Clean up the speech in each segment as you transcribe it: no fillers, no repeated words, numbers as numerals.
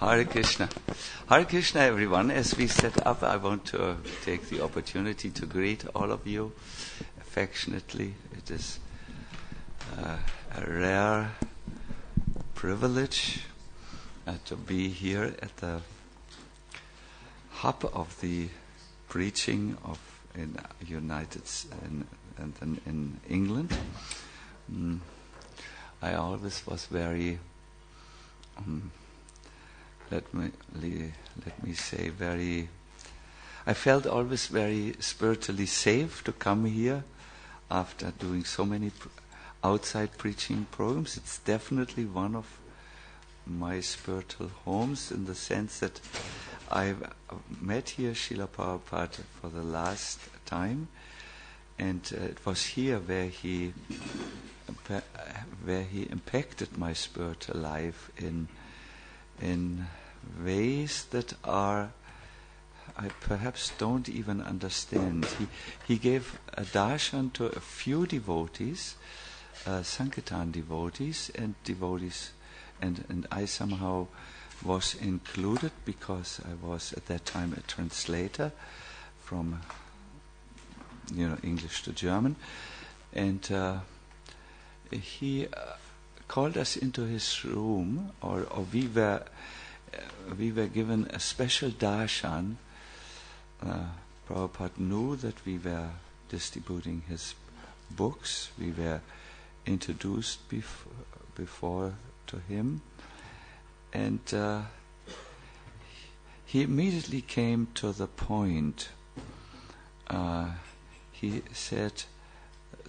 Hare Krishna. Hare Krishna, everyone. As we set up, I want to take the opportunity to greet all of you affectionately. It is a rare privilege to be here at the hub of the preaching of in England. I always was very I felt always very spiritually safe to come here after doing so many outside preaching programs. It's definitely one of my spiritual homes in the sense that I've met here Srila Prabhupada for the last time, and it was here where he impacted my spiritual life in ways that I perhaps don't even understand. He gave a darshan to a few devotees, Sankirtan devotees, and I somehow was included because I was at that time a translator from English to German, and he called us into his room, or we were given a special darshan. Prabhupada knew that we were distributing his books. We were introduced before to him, and he immediately came to the point. He said,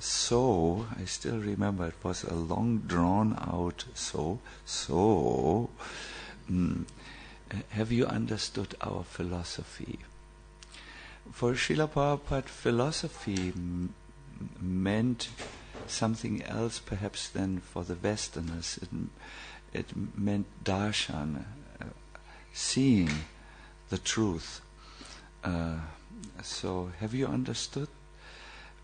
"So," I still remember, it was a long drawn out so, have you understood our philosophy? For Srila Prabhupada, philosophy meant something else perhaps than for the Westerners. It meant darshan, seeing the truth. So have you understood?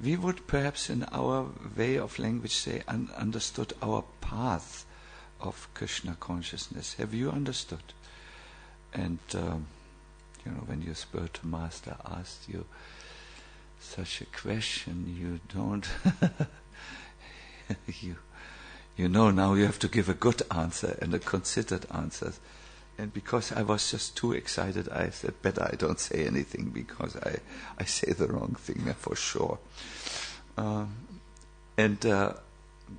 We would perhaps in our way of language say understood our path of Krishna consciousness. Have you understood? And when your spiritual master asks you such a question, you don't you know now you have to give a good answer and a considered answer. And because I was just too excited, I said, better I don't say anything because I say the wrong thing for sure.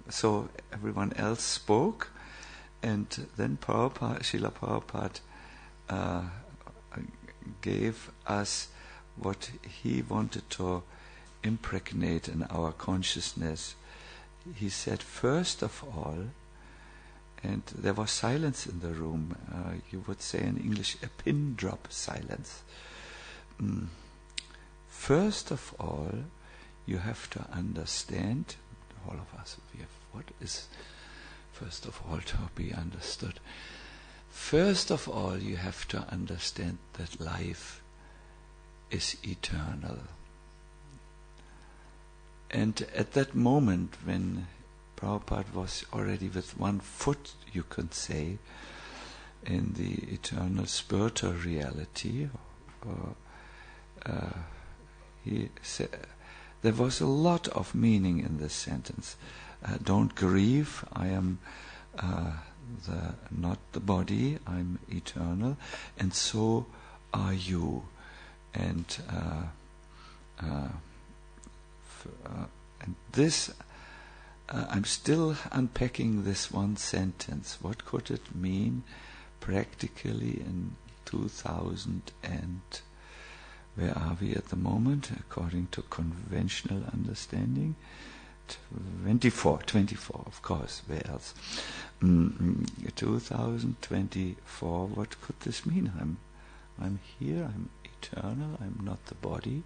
So everyone else spoke, and then Srila Prabhupada gave us what he wanted to impregnate in our consciousness. He said, first of all, and there was silence in the room. You would say in English, a pin drop silence. First of all, you have to understand, all of us, what is first of all to be understood? First of all, you have to understand that life is eternal. And at that moment when Prabhupada was already with one foot, you could say, in the eternal spiritual reality, he said, there was a lot of meaning in this sentence. Don't grieve, I am not the body, I'm eternal, and so are you. And this, I'm still unpacking this one sentence. What could it mean practically in 2000 and where are we at the moment according to conventional understanding? 24, of course, where else? 2024, what could this mean? I'm here, I'm eternal, I'm not the body.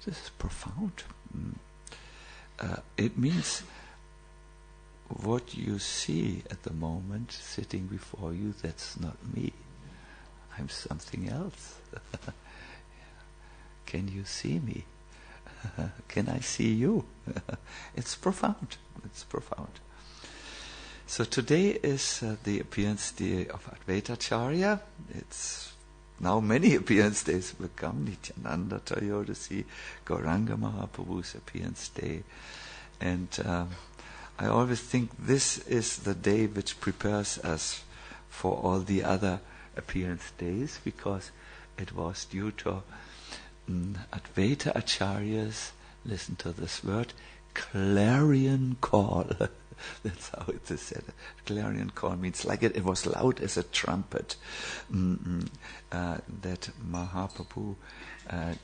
This is profound. It means what you see at the moment sitting before you, that's not me. I'm something else. Can you see me? Can I see you? It's profound. It's profound. So today is the appearance day of Advaita Acharya. It's now many appearance days will come. Nityananda Trayodasi, Gauranga Mahaprabhu's appearance day. And I always think this is the day which prepares us for all the other appearance days, because it was due to Advaita Acharya's, listen to this word, clarion call. That's how it is said. Clarion call means like it was loud as a trumpet, that Mahaprabhu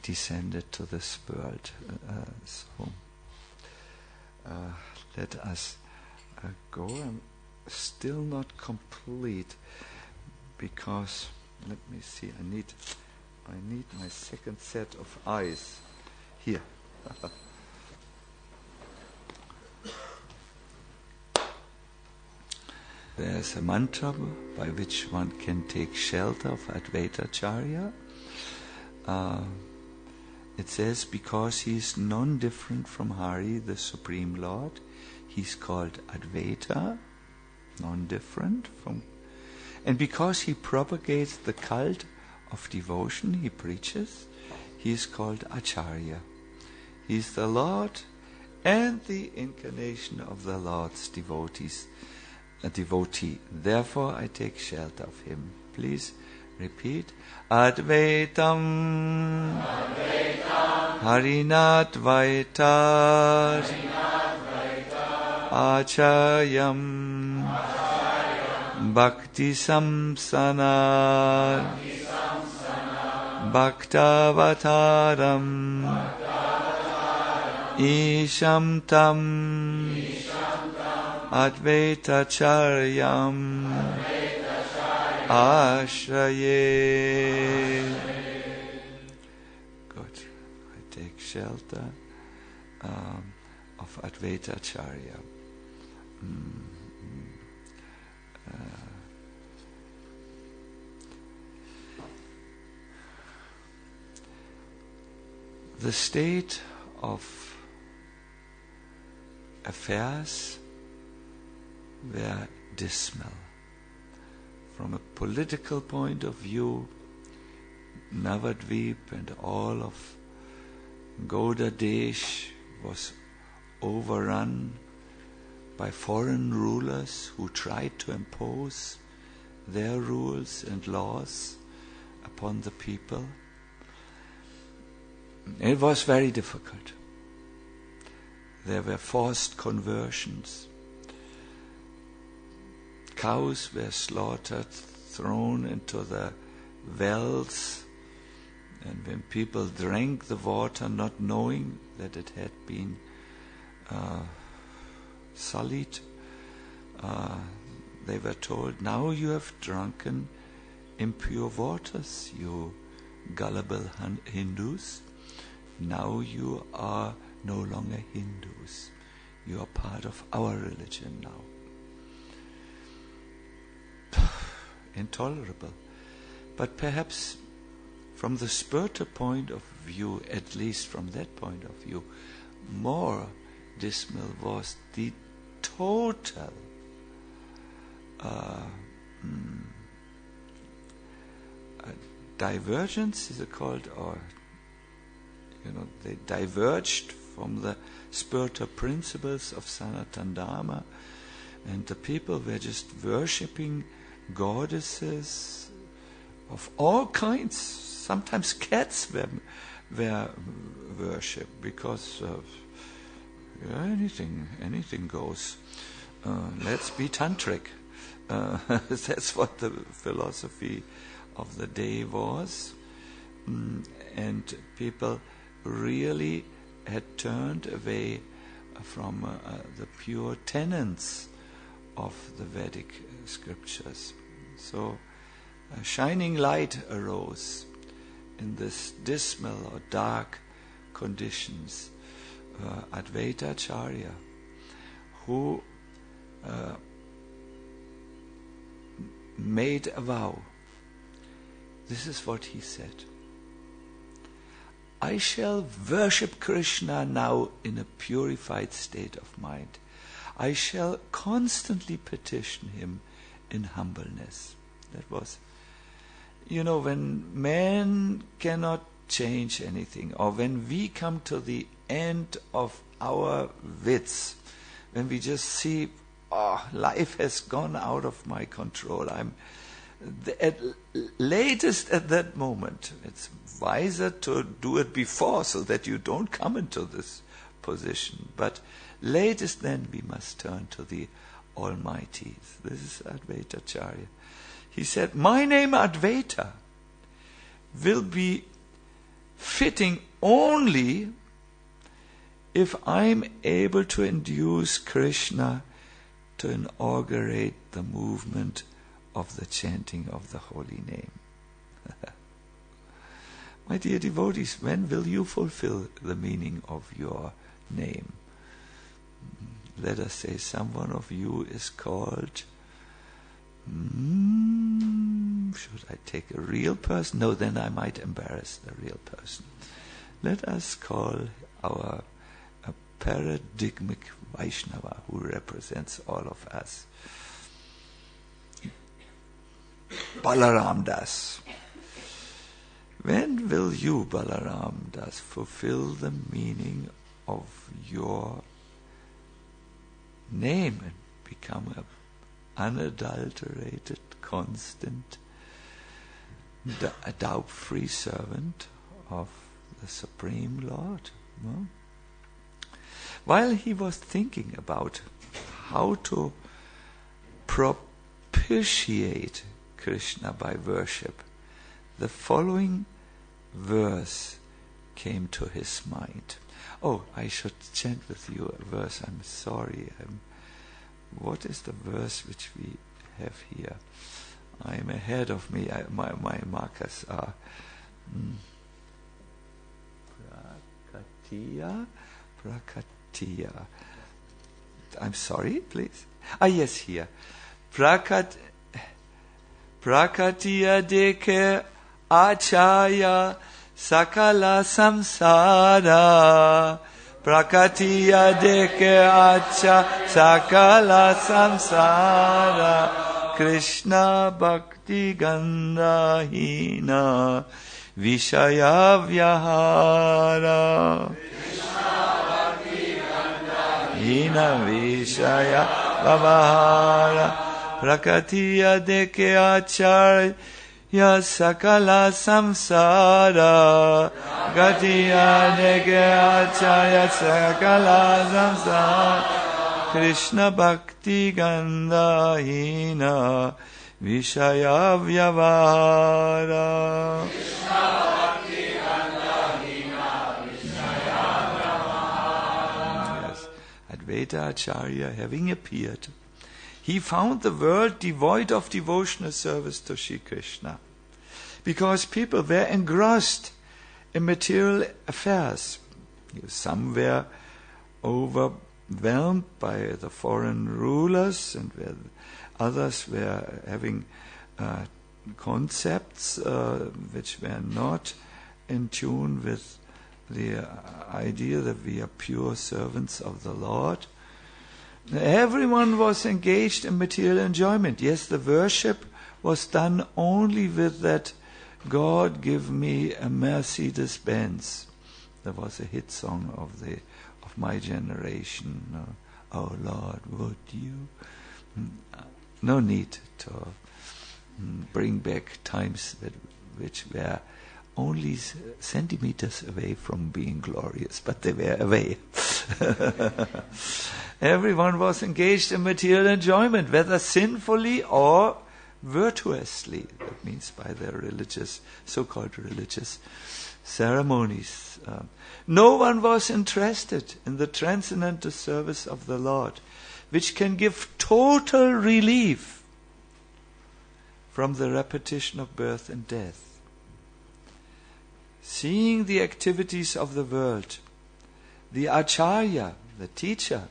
descended to this world. So let us go. I'm still not complete, because let me see. I need my second set of eyes here. There's a mantra by which one can take shelter of Advaita Acharya. It says, because he is non-different from Hari, the Supreme Lord, he's called Advaita, non-different from, and because he propagates the cult of devotion he preaches, he is called Acharya. He is the Lord and the incarnation of the Lord's devotees. A devotee. Therefore I take shelter of him. Please repeat. Advaitam, Harinadvaita, Acharyam, Bhakti Samsana, Bhaktavataram, Isham Tam, Advaita Acharyam Ashraye. Good. I take shelter of Advaita Acharya. The state of affairs were dismal. From a political point of view, Navadvip and all of Gauda Desh was overrun by foreign rulers who tried to impose their rules and laws upon the people. It was very difficult. There were forced conversions. Cows were slaughtered, thrown into the wells, and when people drank the water not knowing that it had been sullied, they were told, now you have drunken impure waters, you gullible Hindus. Now you are no longer Hindus. You are part of our religion now. Intolerable. But perhaps from the spiritual point of view, at least from that point of view, more dismal was the total divergence, is it called, or they diverged from the spiritual principles of Sanatana Dharma, and the people were just worshipping goddesses of all kinds. Sometimes cats were worshipped, because anything goes. Let's be tantric. That's what the philosophy of the day was, and people really had turned away from the pure tenets of the Vedic scriptures. So a shining light arose in this dismal or dark conditions. Advaita Acharya, who made a vow. This is what he said. I shall worship Krishna now in a purified state of mind. I shall constantly petition him in humbleness. That was, when man cannot change anything, or when we come to the end of our wits, when we just see, life has gone out of my control. At that moment, it's wiser to do it before so that you don't come into this position. But latest then we must turn to the Almighty. This is Advaita Acharya. He said, my name Advaita will be fitting only if I'm able to induce Krishna to inaugurate the movement of the chanting of the holy name. My dear devotees, when will you fulfill the meaning of your name? Let us say someone of you is called, should I take a real person? No, then I might embarrass the real person. Let us call a paradigmic Vaishnava who represents all of us. Balaram Das. When will you, Balaram Das, fulfill the meaning of your name and become an unadulterated, constant, a doubt-free servant of the Supreme Lord? No? While he was thinking about how to propitiate Krishna by worship, the following verse came to his mind. I should chant with you a verse. I'm sorry. What is the verse which we have here? I'm ahead of me. My markers are Prakatiya. I'm sorry, please. Yes, here. Prakatiya deke Acharya sakala samsara. Prakatiya deke Acharya sakala samsara. Krishna bhakti gandhahina vishaya vyahara. Hina vishaya vyahara. Prakatiya deke Acharya sakala samsara. Prakatiya deke Acharya sakala samsara. Krishna bhakti gandhahina vishaya vyavahara. Krishna bhakti gandhahina vishaya vyavahara. Yes. Advaita Acharya, having appeared, he found the world devoid of devotional service to Shri Krishna, because people were engrossed in material affairs. Some were overwhelmed by the foreign rulers, and others were having concepts which were not in tune with the idea that we are pure servants of the Lord. Everyone was engaged in material enjoyment. Yes, the worship was done only with that God give me a Mercedes Benz. There was a hit song of my generation. Oh Lord, would you? No need to bring back times which were only centimeters away from being glorious, but they were away. Everyone was engaged in material enjoyment, whether sinfully or virtuously. That means by their so-called religious ceremonies. No one was interested in the transcendental service of the Lord, which can give total relief from the repetition of birth and death. Seeing the activities of the world, the Acharya, the teacher,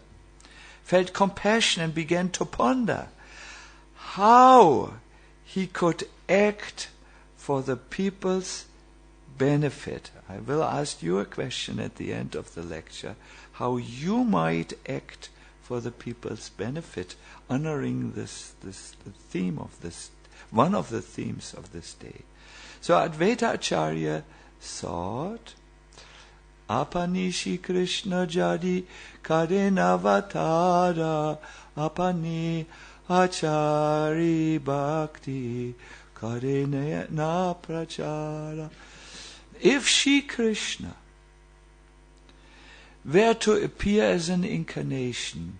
felt compassion and began to ponder how he could act for the people's benefit. I will ask you a question at the end of the lecture, how you might act for the people's benefit, honoring the theme of this, one of the themes of this day. So Advaita Acharya thought, Apani Krishna jadi karenavatara, apani achari bhakti karena prachara. If Shri Krishna were to appear as an incarnation,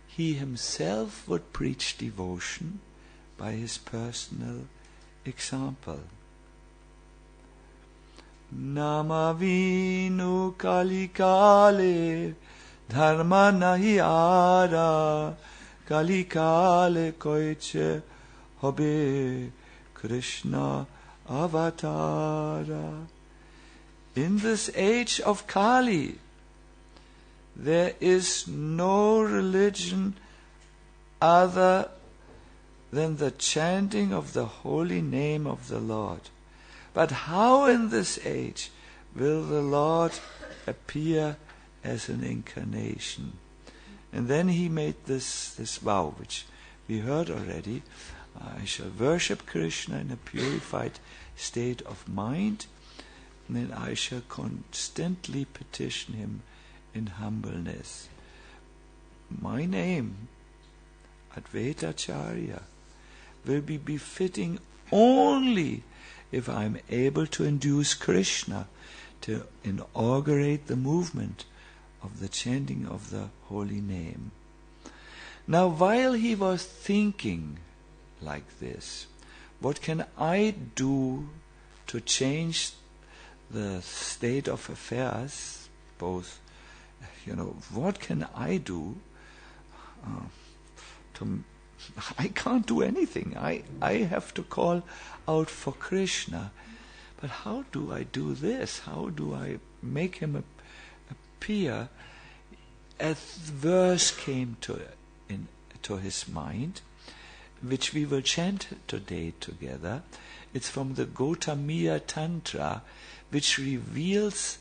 he himself would preach devotion by his personal example. Namavinu kali kale dharma nahi ara kali kale koiche hobe Krishna avatara. In this age of Kali, there is no religion other than the chanting of the holy name of the Lord. But how in this age will the Lord appear as an incarnation? And then he made this vow, which we heard already. I shall worship Krishna in a purified state of mind, and then I shall constantly petition him in humbleness. My name, Advaita Acharya, will be befitting only if I am able to induce Krishna to inaugurate the movement of the chanting of the holy name. Now, while he was thinking like this, what can I do to change the state of affairs? Both, what can I do I can't do anything. I have to call out for Krishna. But how do I do this? How do I make him appear? A verse came to his mind, which we will chant today together. It's from the Gautamiya Tantra, which reveals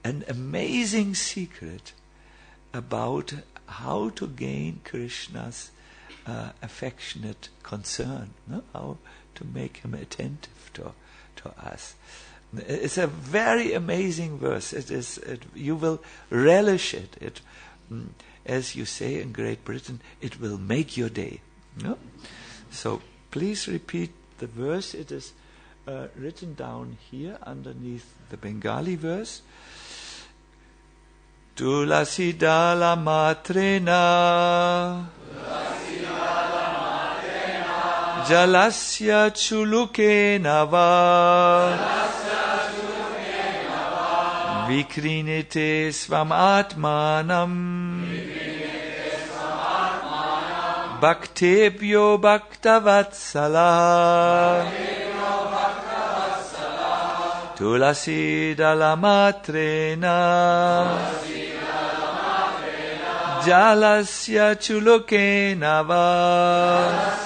an amazing secret about how to gain Krishna's affectionate concern, how to make him attentive to us. It's a very amazing verse. You will relish it. As you say in Great Britain, it will make your day. No? So please repeat the verse. It is written down here underneath the Bengali verse. Tulasi dala matrena Jalasya chuluke nava Vikrinite svam atmanam Bhaktebhyo bhaktavatsala Tulasi dala matrena Jalasya chuluke nava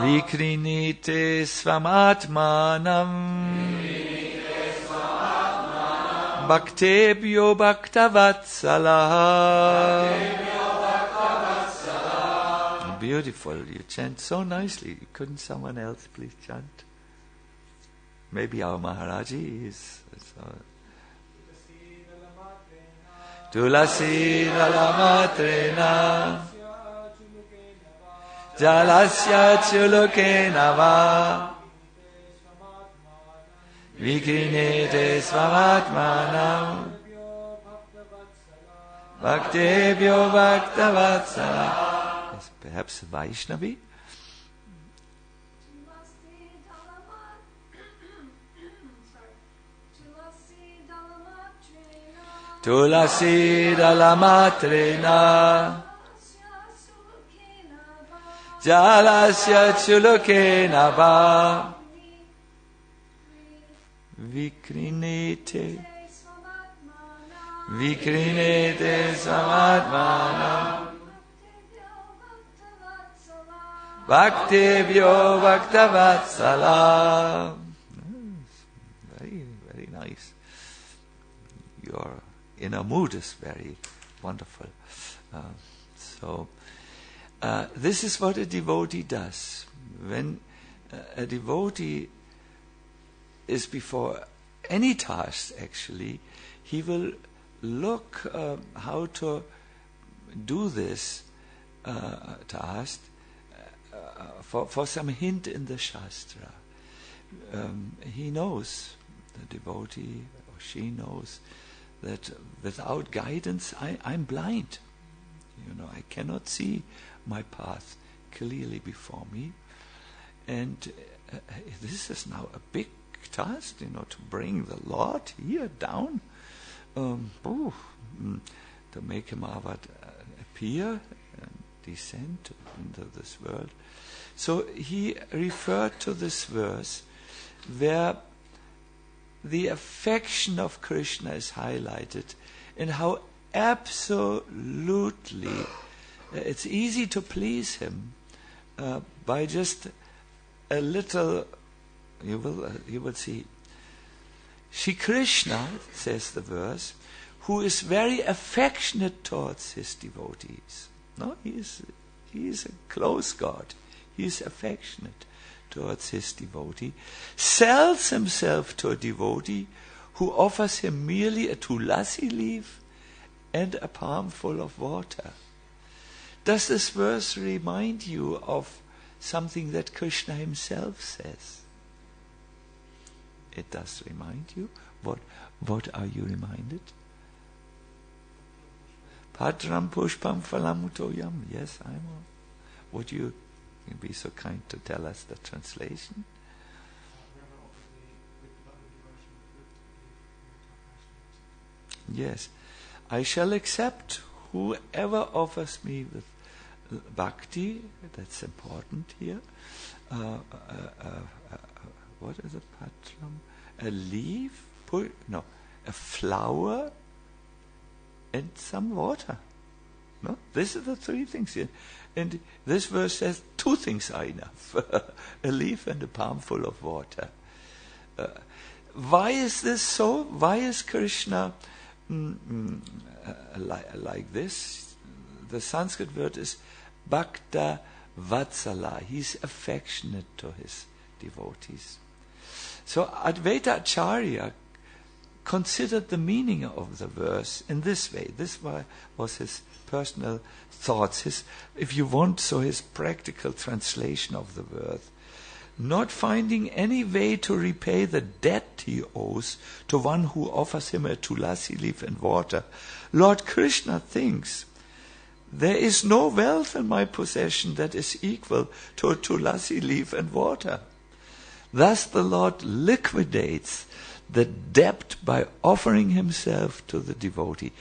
Vikrinite svamatmanam Bhaktebhyo bhaktavatsala. Beautiful. You chant so nicely. Couldn't someone else please chant? Maybe our Maharaji is. Tulasi dalamatrena Jalasya chuluke nava Vikrinete svamatmanam Bhaktebhyo bhaktavatsala. Yes, perhaps Vaishnavi? Tulasi dalamatrena Jalasya chuluke nava Vikrinete svamatmanam Bhaktebhyo bhaktavatsala. Very, very nice. Your inner mood is very wonderful. This is what a devotee does. When a devotee is before any task, actually, he will look how to do this task for some hint in the Shastra. He knows, the devotee or she knows, that without guidance I'm blind. I cannot see my path clearly before me. And this is now a big task, to bring the Lord here down, to make him appear and descend into this world. So he referred to this verse where the affection of Krishna is highlighted and how absolutely it's easy to please him by just a little. You will see. Shri Krishna, says the verse, who is very affectionate towards his devotees. No, he is a close God. He is affectionate towards his devotee, sells himself to a devotee who offers him merely a tulasi leaf and a palmful of water. Does this verse remind you of something that Krishna himself says? It does remind you. What are you reminded? Padram pushpam phalamutoyam. Yes, I know. Would you be so kind to tell us the translation? Yes. I shall accept whoever offers me with bhakti. That's important here. What is a patram? A leaf? A flower and some water. No? These are the three things here. And this verse says two things are enough. A leaf and a palmful of water. Why is this so? Why is Krishna like this? The Sanskrit word is Bhakta Vatsala. He's affectionate to his devotees. So Advaita Acharya considered the meaning of the verse in this way. This was his personal thoughts, if you want, his practical translation of the verse. Not finding any way to repay the debt he owes to one who offers him a tulasi leaf and water, Lord Krishna thinks, there is no wealth in my possession that is equal to a tulasi leaf and water. Thus the Lord liquidates the debt by offering himself to the devotee.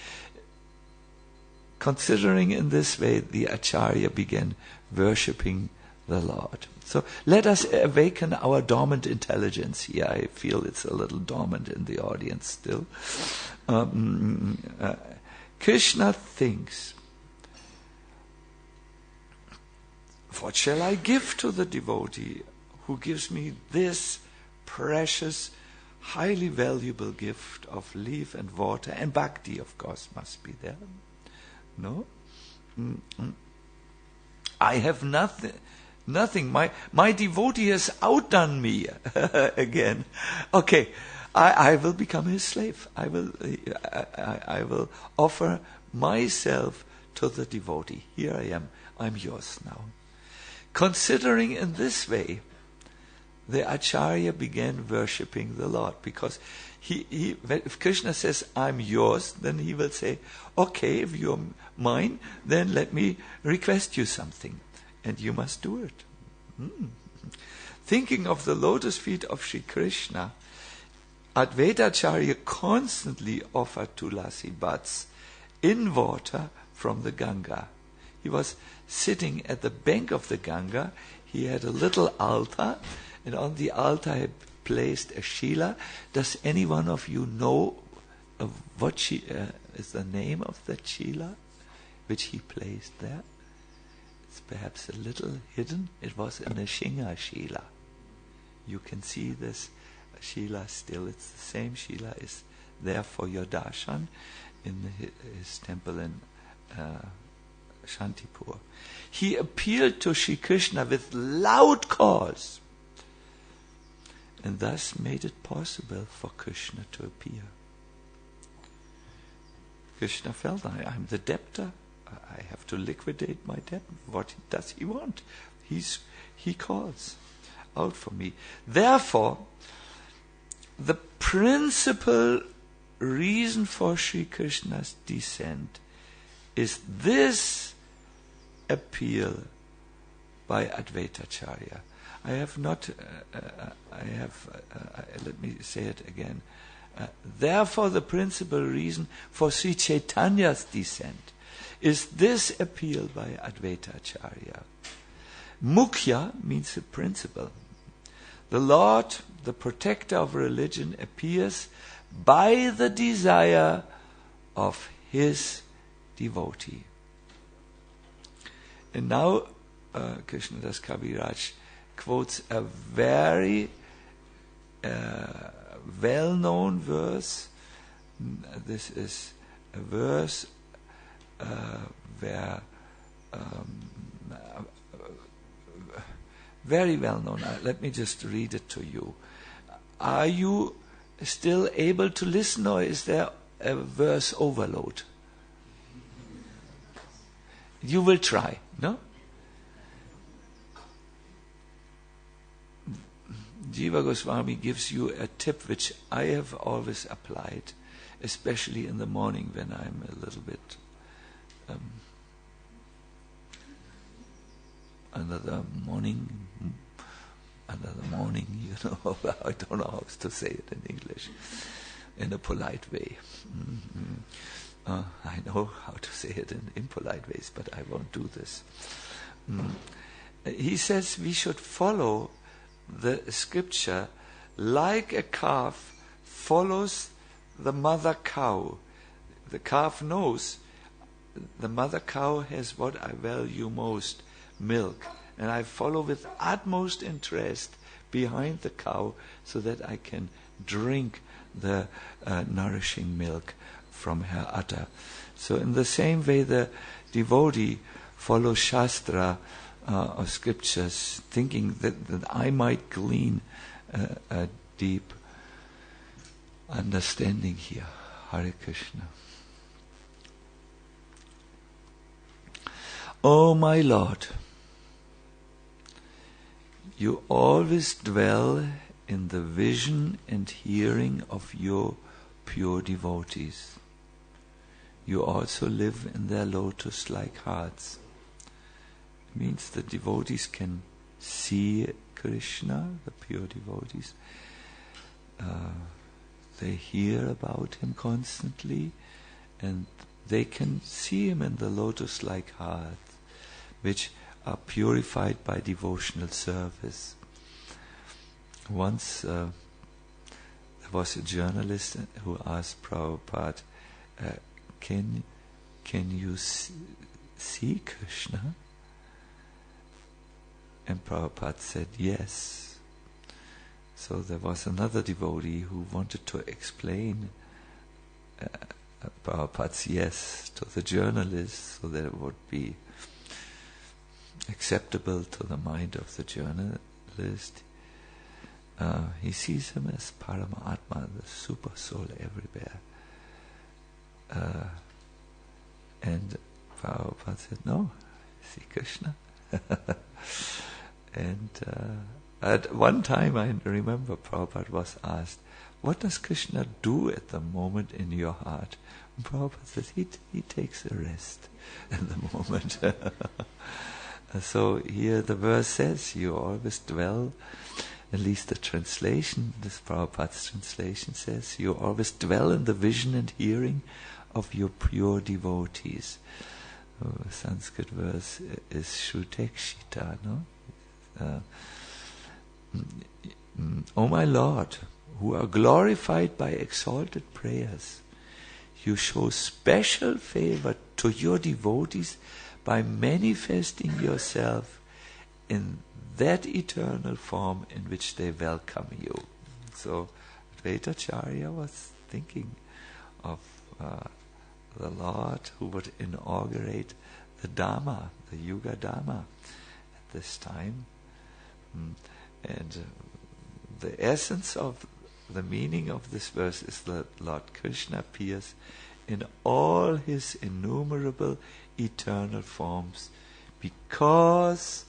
Considering in this way, the Acharya began worshipping the Lord. So let us awaken our dormant intelligence here. I feel it's a little dormant in the audience still. Krishna thinks, what shall I give to the devotee who gives me this precious, highly valuable gift of leaf and water, and bhakti, of course, must be there. No? I have nothing. My devotee has outdone me again. Okay, I will become his slave. I will offer myself to the devotee. Here I am. I'm yours now. Considering in this way, the Acharya began worshipping the Lord, because if Krishna says, I'm yours, then he will say, okay, if you're mine, then let me request you something, and you must do it. Thinking of the lotus feet of Sri Krishna, Advaita Acharya constantly offered tulasi buds in water from the Ganga. He was sitting at the bank of the Ganga. He had a little altar, and on the altar he placed a shila. Does any one of you know what is the name of that shila which he placed there? It's perhaps a little hidden. It was a Nishinga shila. You can see this shila still. It's the same shila is there for your darshan. in his temple in Shantipur. He appealed to Sri Krishna with loud calls, and thus made it possible for Krishna to appear. Krishna felt, I'm the debtor. I have to liquidate my debt. What does he want? He calls out for me. Therefore, the principal reason for Sri Krishna's descent is this appeal by Advaita Acharya. Let me say it again. Therefore, the principal reason for Sri Chaitanya's descent is this appeal by Advaita Acharya. Mukhya means the principle. The Lord, the protector of religion, appears by the desire of his devotee. And now Krishnadas Kaviraj quotes a very well-known verse. This is a verse where very well known. Let me just read it to you. Are you still able to listen, or is there a verse overload? You will try, no? Jiva Goswami gives you a tip which I have always applied, especially in the morning when I'm a little bit under the morning, you know. I don't know how to say it in English, in a polite way. I know how to say it in impolite ways, but I won't do this. He says we should follow the scripture like a calf follows the mother cow. The calf knows the mother cow has what I value most, milk, and I follow with utmost interest behind the cow so that I can drink the nourishing milk from her udder. So in the same way the devotee follows Shastra or scriptures, thinking that I might glean a deep understanding here. Hare Krishna. O my Lord, you always dwell in the vision and hearing of your pure devotees. You also live in their lotus-like hearts. It means the devotees can see Krishna, the pure devotees. They hear about him constantly, and they can see him in the lotus-like heart, which are purified by devotional service. Once there was a journalist who asked Prabhupada, can you see Krishna? And Prabhupada said yes. So there was another devotee who wanted to explain Prabhupada's yes to the journalist so that it would be acceptable to the mind of the journalist. He sees him as Paramatma, the super soul everywhere. And Prabhupada said, no, I see Krishna. And at one time I remember Prabhupada was asked, what does Krishna do at the moment in your heart? And Prabhupada says, he takes a rest in the moment. So here the verse says, you always dwell, at least the translation, this Prabhupada's translation says, you always dwell in the vision and hearing of your pure devotees. Sanskrit verse is Shrutekshita, no? O my Lord, who are glorified by exalted prayers, you show special favor to your devotees by manifesting yourself in that eternal form in which they welcome you. So Advaita Acharya was thinking of the Lord who would inaugurate the Dharma, the Yuga Dharma at this time. And the essence of the meaning of this verse is that Lord Krishna appears in all his innumerable eternal forms because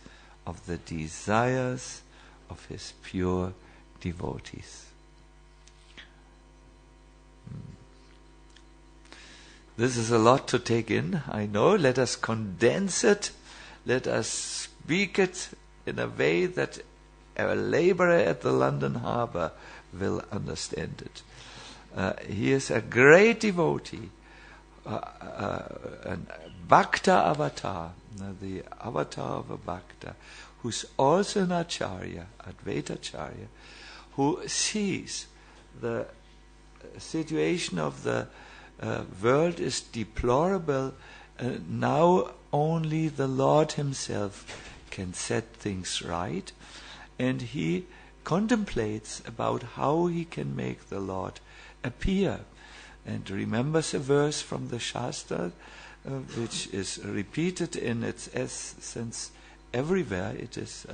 of the desires of his pure devotees. This is a lot to take in, I know. Let us condense it. Let us speak it in a way that a laborer at the London harbour will understand it. He is a great devotee, a Bhakta avatar, the avatar of a Bhakta, who's also an Acharya, Advaita Acharya, who sees the situation of the world is deplorable. Now only the Lord himself can set things right, and he contemplates about how he can make the Lord appear, and remembers a verse from the Shastra which is repeated in its essence everywhere. It is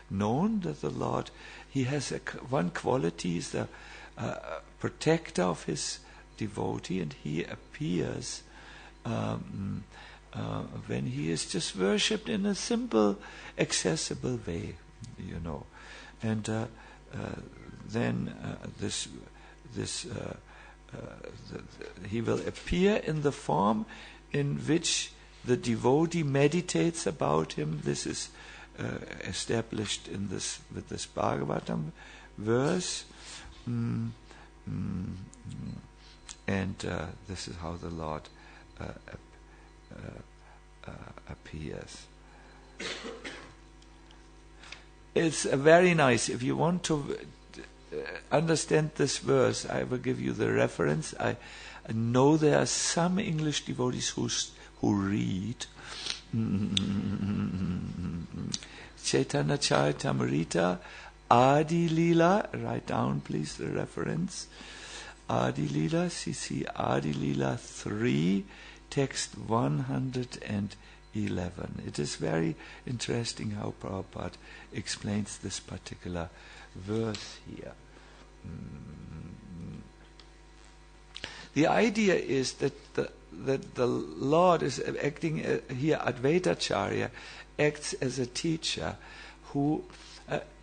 known that the Lord, he has one quality, is the protector of his devotee, and he appears when he is just worshipped in a simple, accessible way, and then he will appear in the form in which the devotee meditates about him. This is established in this with this Bhagavatam verse, and this is how the Lord appears. It's very nice. If you want to understand this verse, I will give you the reference. I know there are some English devotees who read Chaitanya Charitamrita Adi Lila. Write down please the reference. Adi Lila, CC Adi Lila 3, text 111. It is very interesting how Prabhupada explains this particular verse here. The idea is that the Lord is acting here. Advaita Acharya acts as a teacher who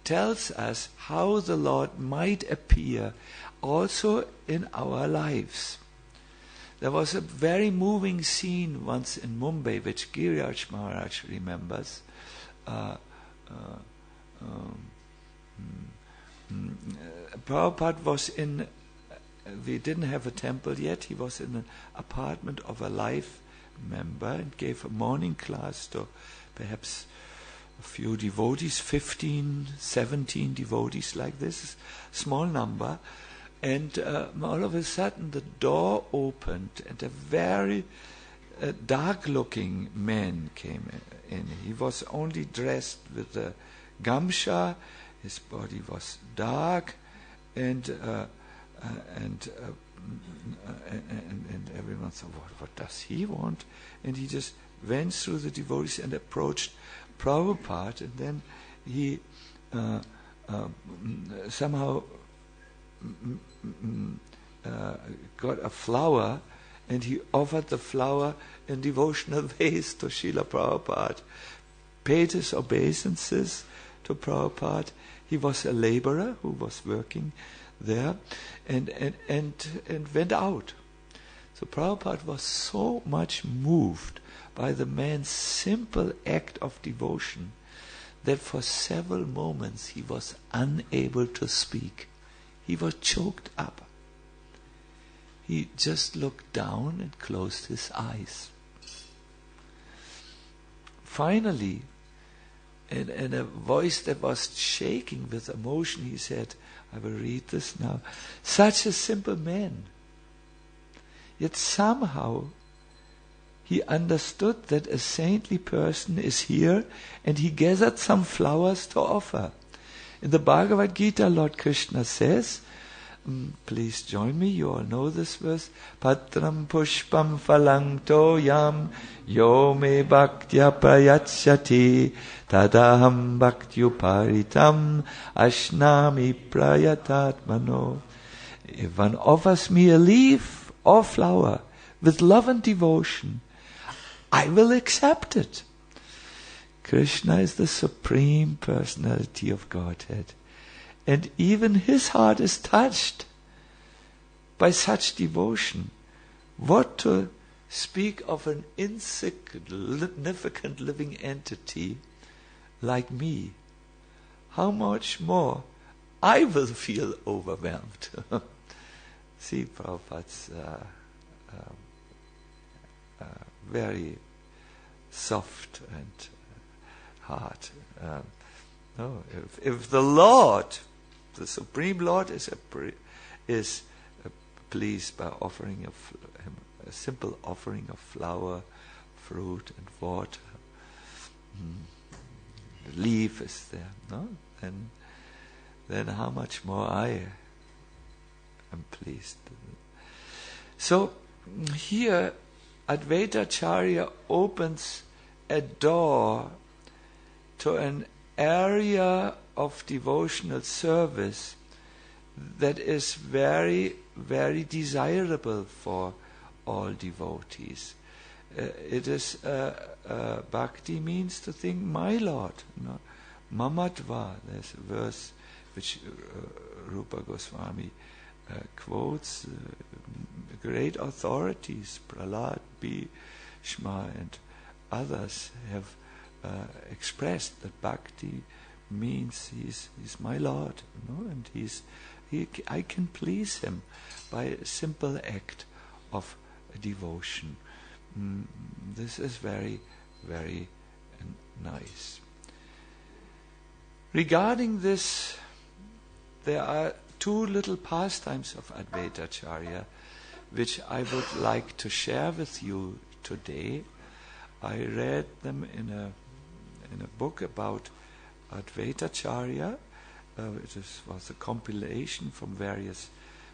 tells us how the Lord might appear also in our lives. There was a very moving scene once in Mumbai, which Giriraj Maharaj remembers. Prabhupada was in, we didn't have a temple yet, he was in an apartment of a life member and gave a morning class to perhaps a few devotees, 15, 17 devotees like this, small number. And all of a sudden the door opened and a very dark-looking man came in. He was only dressed with a gamsha, his body was dark, and everyone thought, what does he want? And he just went through the devotees and approached Prabhupada, and then he somehow got a flower, and he offered the flower in devotional ways to Srila Prabhupada, paid his obeisances to Prabhupada. He was a laborer who was working there, and went out. So Prabhupada was so much moved by the man's simple act of devotion that for several moments he was unable to speak. He was choked up. He just looked down and closed his eyes. Finally, in a voice that was shaking with emotion, he said, I will read this now. Such a simple man. Yet somehow he understood that a saintly person is here, and he gathered some flowers to offer. In the Bhagavad Gita, Lord Krishna says Please join me, you all know this verse. Patram pushpam phalang toyam yo me bhaktya prayachyati tadaham bhaktyuparitam ashnami prayatatmano. If one offers me a leaf or flower with love and devotion, I will accept it. Krishna is the Supreme Personality of Godhead. And even his heart is touched by such devotion. What to speak of an insignificant living entity like me? How much more I will feel overwhelmed. See, Prabhupada's very soft and hard. No, if the Lord, the Supreme Lord, is pleased by offering him a simple offering of flower, fruit, and water, the leaf is there, no? Then how much more I am pleased. So here Advaita Acharya opens a door to an area of devotional service that is very, very desirable for all devotees. It is bhakti means to think, my Lord, no? Mamatva. There's a verse which Rupa Goswami quotes. Great authorities, Prahlad, Bhishma, and others have expressed that bhakti means he's my Lord, no? And I can please him by a simple act of devotion. This is very, very nice. Regarding this, there are two little pastimes of Advaita Acharya which I would like to share with you today. I read them in a book about Advaita Acharya. It was a compilation from various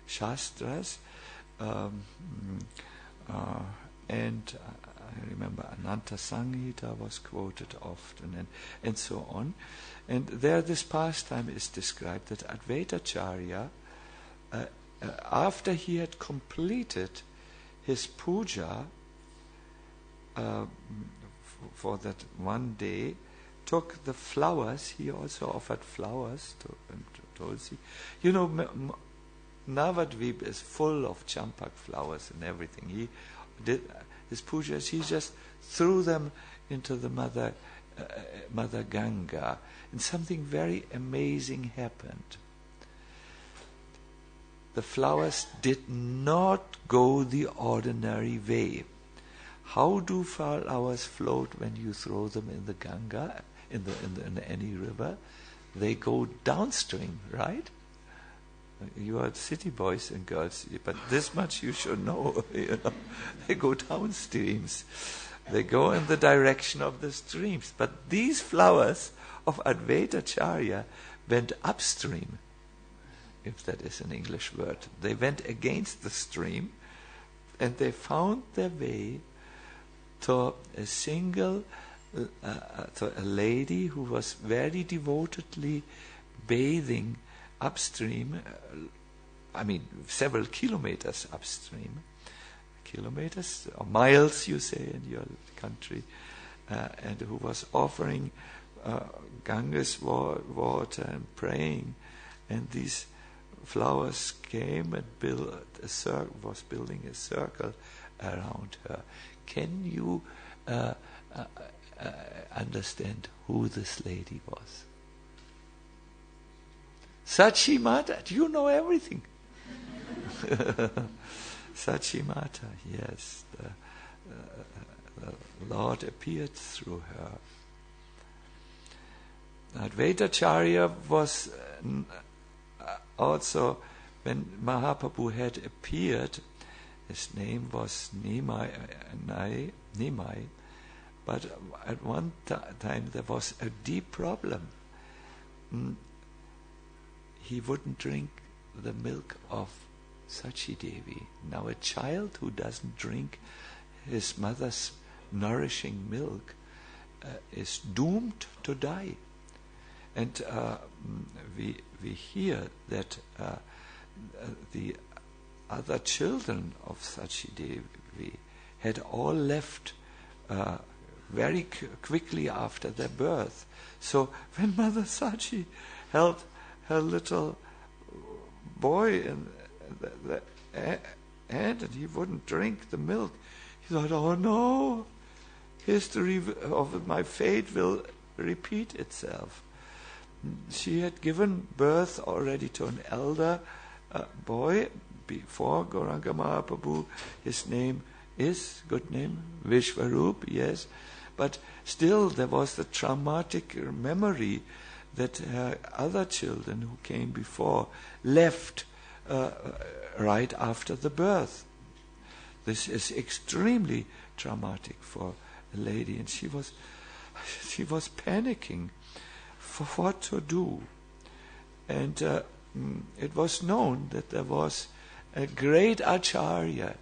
shastras, and I remember Ananta Sanghita was quoted often, and so on. And there this pastime is described that Advaita Acharya, after he had completed his puja for that one day, took the flowers. He also offered flowers to Tulsi. You know, Navadvip is full of champak flowers and everything. He did his pujas. He just threw them into the Mother Ganga, and something very amazing happened. The flowers did not go the ordinary way. How do flowers float when you throw them in the Ganga, in any river? They go downstream, right? You are city boys and girls, but this much you should know. You know, they go downstreams. They go in the direction of the streams. But these flowers of Advaita Acharya went upstream, if that is an English word. They went against the stream, and they found their way to a single, to a lady who was very devotedly bathing upstream, several kilometers upstream, kilometers or miles, you say in your country, and who was offering Ganga's water and praying, and these flowers came and was building a circle around her. Can you understand who this lady was? Sachi Mata. You know everything. Sachi Mata, yes. The Lord appeared through her. Advaita Acharya was also, when Mahaprabhu had appeared, his name was Nimai, but at one time there was a deep problem. He wouldn't drink the milk of Sachi Devi. Now a child who doesn't drink his mother's nourishing milk is doomed to die. And we hear that the other children of Sachi Devi had all left very quickly after their birth. So when Mother Sachi held her little boy in the hand and he wouldn't drink the milk, he thought, oh no, history of my fate will repeat itself. She had given birth already to an elder boy before Gauranga Mahaprabhu. His name is, good name, Vishwarup, yes. But still there was the traumatic memory that other children who came before left right after the birth. This is extremely traumatic for a lady, and she was panicking for what to do. And it was known that there was a great Acharya,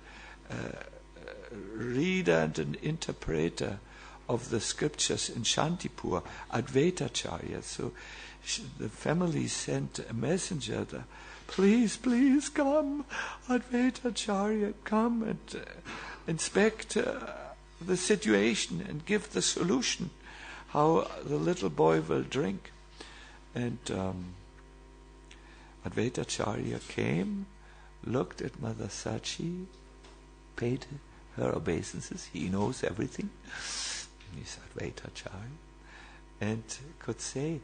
reader and an interpreter of the scriptures in Shantipur, Advaita Acharya. So the family sent a messenger, please come, Advaita Acharya, come and inspect the situation and give the solution how the little boy will drink. And Advaita Acharya came, looked at Mother Sachi, paid her obeisances. He knows everything. He's Advaita Acharya, and could say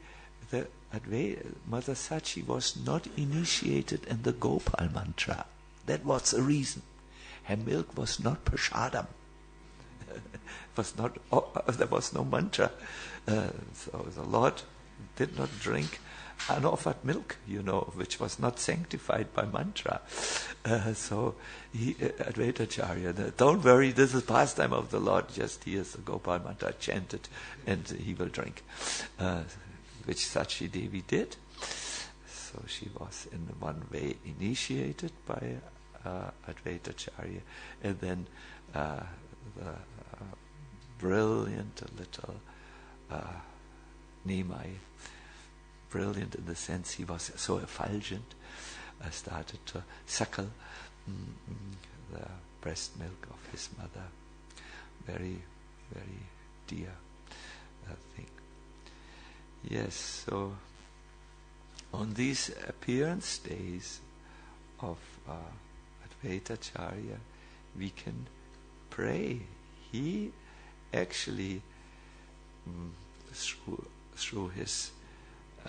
that Mother Sachi was not initiated in the Gopal mantra. That was the reason. Her milk was not prashadam. There was no mantra. So the Lord did not drink unoffered milk, which was not sanctified by mantra. So Advaita Acharya, don't worry, this is pastime of the Lord, just here's the Gopal mantra chanted and he will drink. Which Sachi Devi did. So she was in one way initiated by Advaita Acharya, and then the brilliant little Nimai, brilliant in the sense he was so effulgent, started to suckle the breast milk of his mother. Very, very dear thing. Yes, so on these appearance days of Advaita Acharya, we can pray. He actually, through his,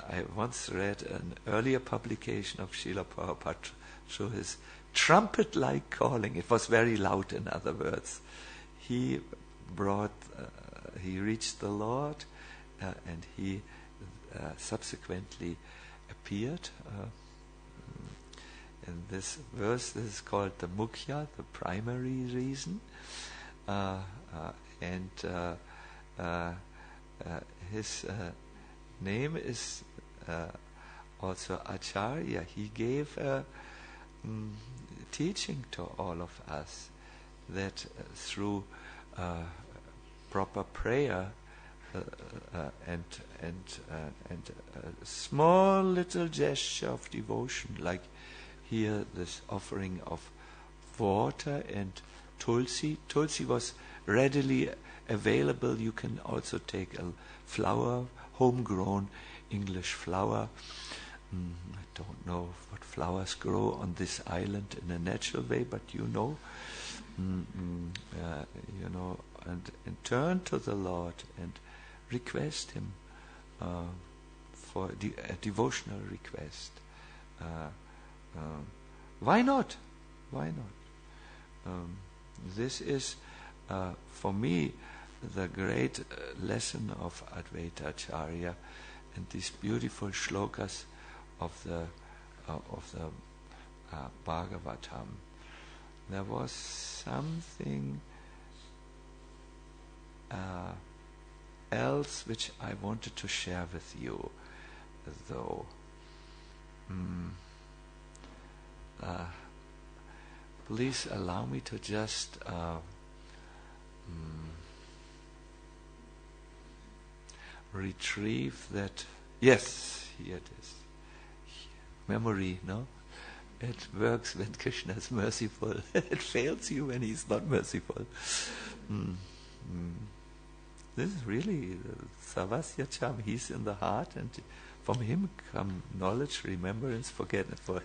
I once read an earlier publication of Srila Prabhupada, through his trumpet-like calling, it was very loud in other words, he reached the Lord, and he subsequently appeared. In this verse, this is called the Mukhya, the primary reason, and his name is also Acharya. He gave a teaching to all of us that through proper prayer and a small little gesture of devotion, like here this offering of water and tulsi. Tulsi was readily available. You can also take a flower, homegrown English flower. I don't know what flowers grow on this island in a natural way, but and turn to the Lord and request Him for a devotional request. Why not? Why not? This is, for me, the great lesson of Advaita Acharya and these beautiful shlokas of the Bhagavatam. There was something else which I wanted to share with you, though. please allow me to just retrieve that. Yes, here it is. Memory, no? It works when Krishna is merciful. It fails you when he's not merciful. This is really Savasya Cham. He's in the heart, and from him come knowledge, remembrance, forgetful.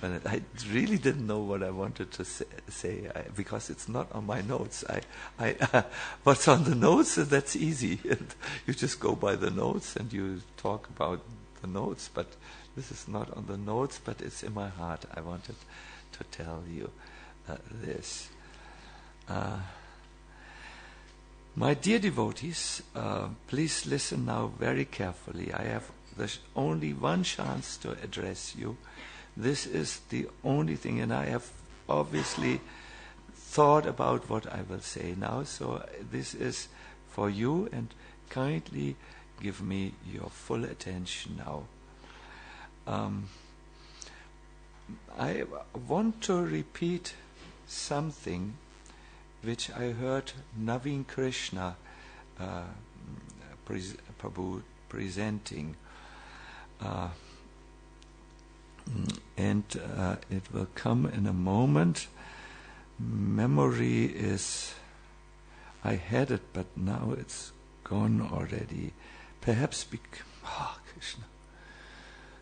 I really didn't know what I wanted to say because it's not on my notes. What's on the notes, that's easy. You just go by the notes and you talk about the notes, but this is not on the notes, but it's in my heart. I wanted to tell you this. My dear devotees, please listen now very carefully. I have only one chance to address you. This is the only thing, and I have obviously thought about what I will say now, so this is for you, and kindly give me your full attention now. I want to repeat something which I heard Naveen Krishna Prabhu presenting, and it will come in a moment. Memory is, I had it, but now it's gone already. Perhaps Krishna.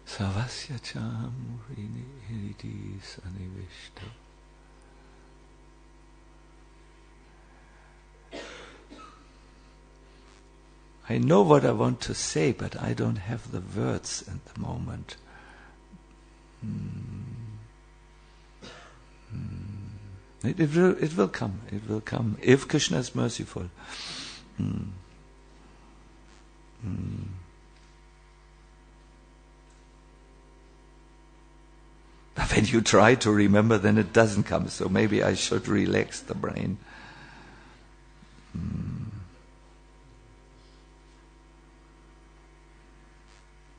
Savasya Cham Hridi Sanivishta. I know what I want to say, but I don't have the words at the moment. It will come. It will come if Krishna is merciful. But when you try to remember, then it doesn't come. So maybe I should relax the brain.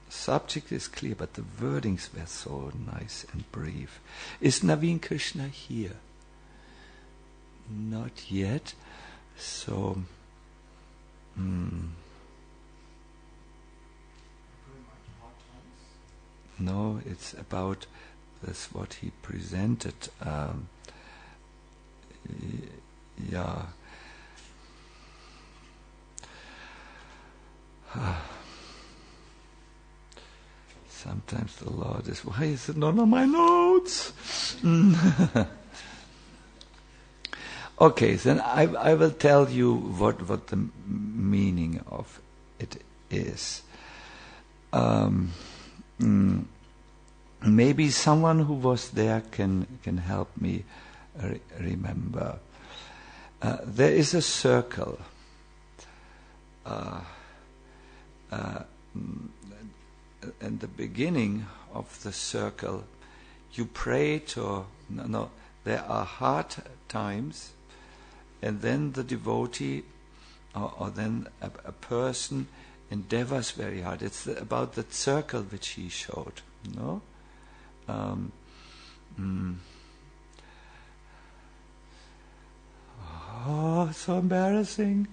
Subject is clear, but the wordings were so nice and brief. Is Naveen Krishna here? Not yet. So, no, it's about this what he presented. Yeah. Sometimes the Lord is, why is it not on my notes? Okay, then I will tell you what the meaning of it is. Maybe someone who was there can help me remember. There is a circle. In the beginning of the circle, you pray to, there are hard times, and then the devotee, or then a person endeavors very hard. It's about the circle which he showed, no? Oh, so embarrassing.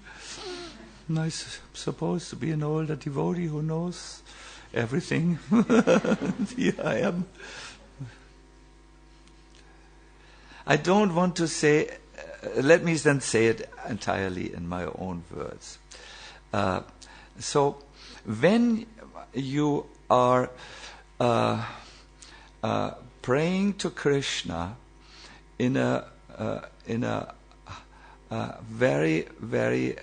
I'm supposed to be an older devotee who knows everything. Here I am. I don't want to say, let me then say it entirely in my own words. So, when you are praying to Krishna in a very, very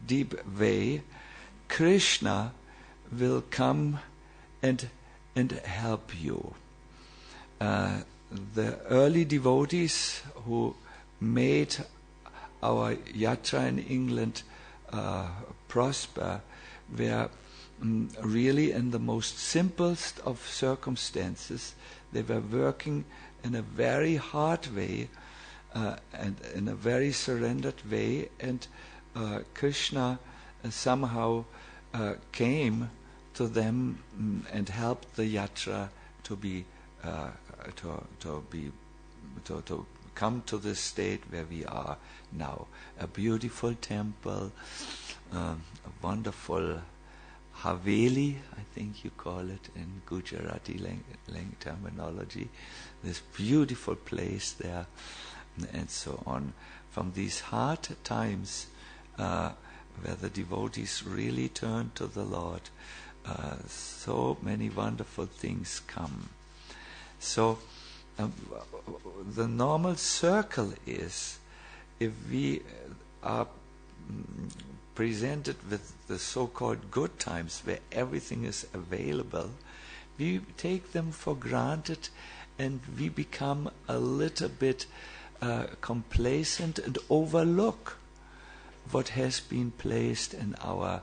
deep way, Krishna will come and help you. The early devotees who made our yatra in England prosper were really in the most simplest of circumstances. They were working in a very hard way and in a very surrendered way, and Krishna somehow came to them and helped the yatra to be to come to the state where we are now. A beautiful temple, a wonderful Haveli, I think you call it in Gujarati terminology, this beautiful place there, and so on. From these hard times where the devotees really turn to the Lord, so many wonderful things come. So the normal circle is, if we are presented with the so-called good times where everything is available, we take them for granted and we become a little bit complacent and overlook what has been placed in our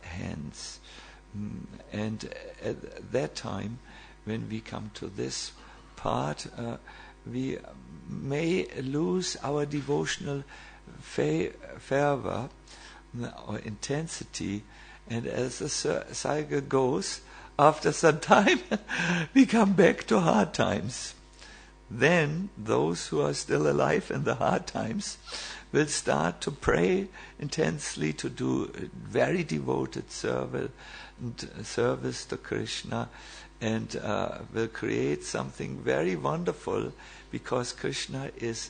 hands. And at that time, when we come to this part, we may lose our devotional fervor or intensity, and as the cycle goes, after some time we come back to hard times. Then those who are still alive in the hard times will start to pray intensely, to do very devoted service to Krishna, and will create something very wonderful, because Krishna is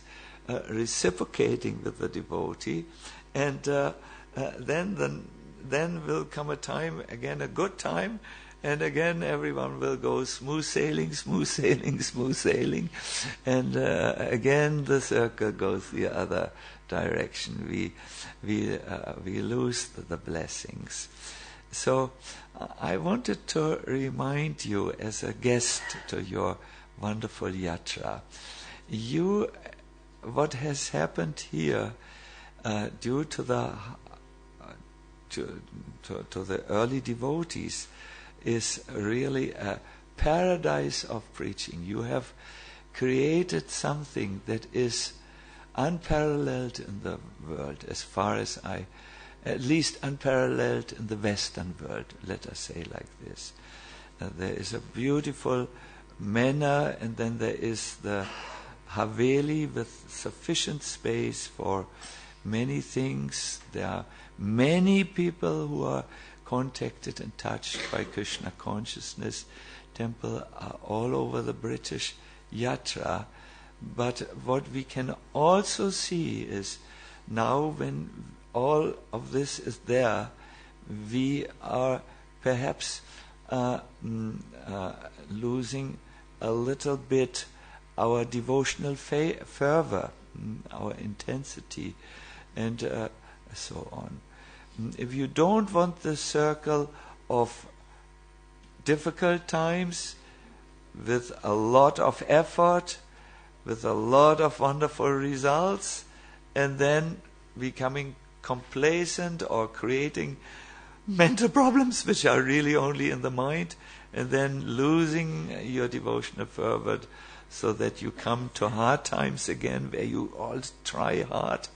reciprocating with the devotee, and then will come a time, again a good time, and again everyone will go smooth sailing, and again the circle goes the other direction. We lose the blessings. So I wanted to remind you, as a guest to your wonderful yatra, what has happened here due to the to the early devotees is really a paradise of preaching. You have created something that is unparalleled in the world, as far as at least unparalleled in the Western world, let us say like this. There is a beautiful manor, and then there is the Haveli with sufficient space for many things. There are many people who are contacted and touched by Krishna consciousness. Temple are all over the British yatra. But what we can also see is, now when all of this is there, we are perhaps losing a little bit our devotional fervor, our intensity, and so on. If you don't want the circle of difficult times with a lot of effort, with a lot of wonderful results, and then becoming complacent or creating mental problems which are really only in the mind, and then losing your devotional fervor, so that you come to hard times again where you all try hard.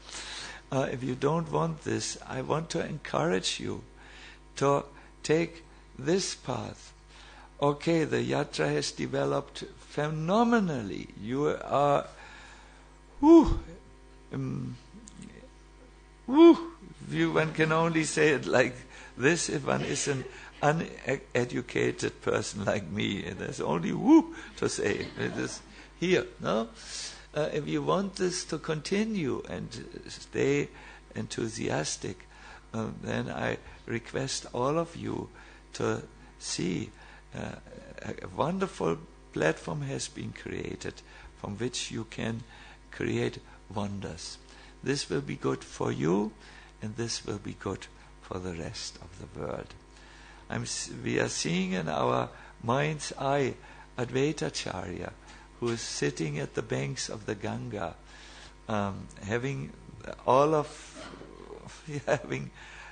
If you don't want this, I want to encourage you to take this path. Okay, the yatra has developed phenomenally. You are, one can only say it like this if one is an uneducated person like me. There's only to say. It is here, no? If you want this to continue and stay enthusiastic, then I request all of you to see a wonderful platform has been created from which you can create wonders. This will be good for you, and this will be good for the rest of the world. We are seeing in our mind's eye Advaita Acharya, who is sitting at the banks of the Ganga, having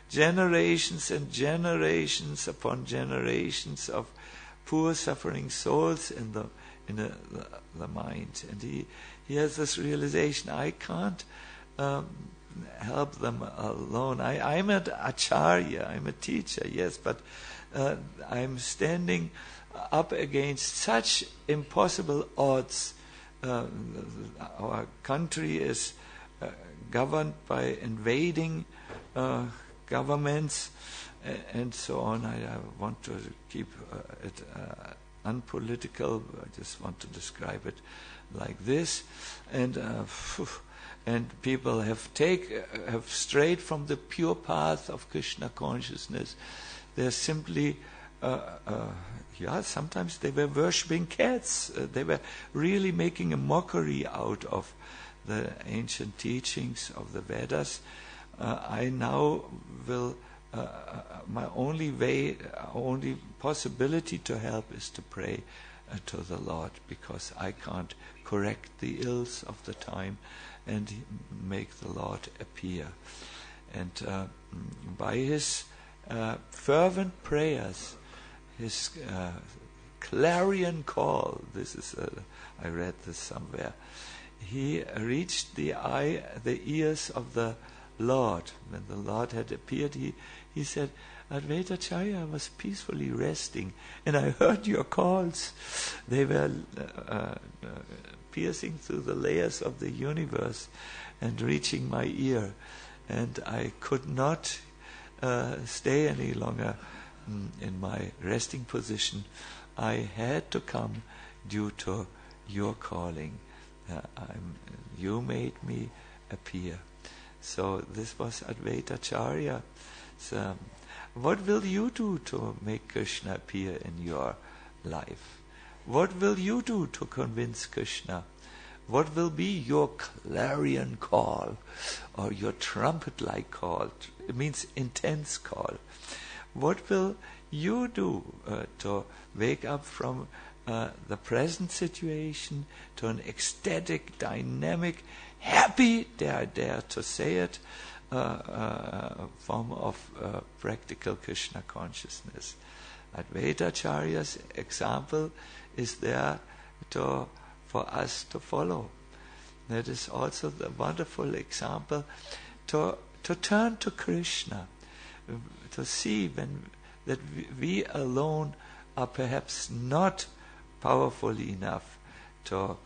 generations and generations upon generations of poor suffering souls in the mind, and he has this realization: I can't help them alone. I'm an acharya, I'm a teacher, yes, but I'm standing up against such impossible odds. Our country is governed by invading governments and so on. I want to keep it unpolitical. I just want to describe it like this. And people have strayed from the pure path of Krishna consciousness. They're simply, sometimes they were worshipping cats. They were really making a mockery out of the ancient teachings of the Vedas. I now will, my only possibility to help is to pray to the Lord, because I can't correct the ills of the time and make the Lord appear. And by his fervent prayers, his clarion call, I read this somewhere, he reached the ears of the Lord. When the Lord had appeared, he said, Advaita Acharya was peacefully resting, and I heard your calls. They were piercing through the layers of the universe and reaching my ear, and I could not stay any longer in my resting position. I had to come due to your calling. You made me appear. So this was Advaita Acharya. What will you do to make Krishna appear in your life? What will you do to convince Krishna? What will be your clarion call or your trumpet-like call? It means intense call. What will you do to wake up from the present situation to an ecstatic, dynamic, happy, dare I dare to say it, form of practical Krishna consciousness? Advaita Acharya's example is there for us to follow. That is also the wonderful example to turn to Krishna, to see that we alone are perhaps not powerful enough to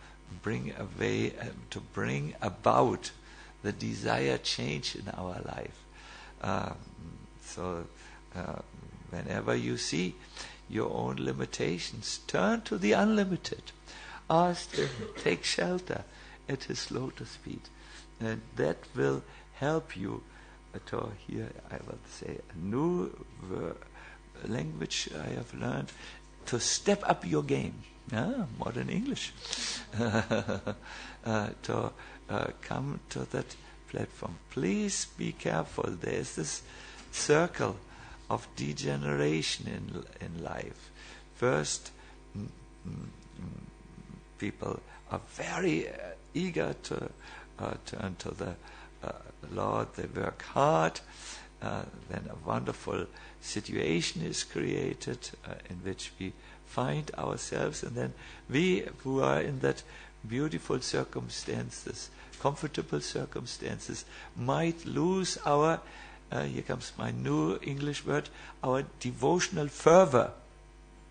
bring about the desired change in our life. Whenever you see your own limitations, turn to the unlimited. Ask him, take shelter at his lotus feet. And that will help you to hear, I will say, a new language I have learned, to step up your game. Modern English. To come to that platform. Please be careful. There is this circle of degeneration in life. First, people are very eager to turn to the Lord. They work hard. Then a wonderful situation is created in which we find ourselves, and then we who are in that beautiful circumstances, comfortable circumstances, might lose our, here comes my new English word, our devotional fervor.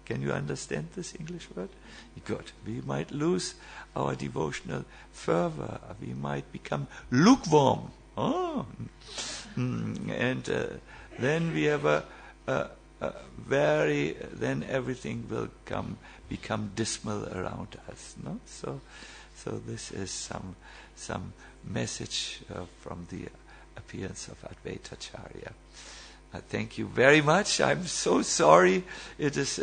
Can you understand this English word? Good. We might lose our devotional fervor. We might become lukewarm. And then we have then everything will become dismal around us. No? So this is some message from the appearance of Advaita Acharya. Thank you very much. I'm so sorry. It is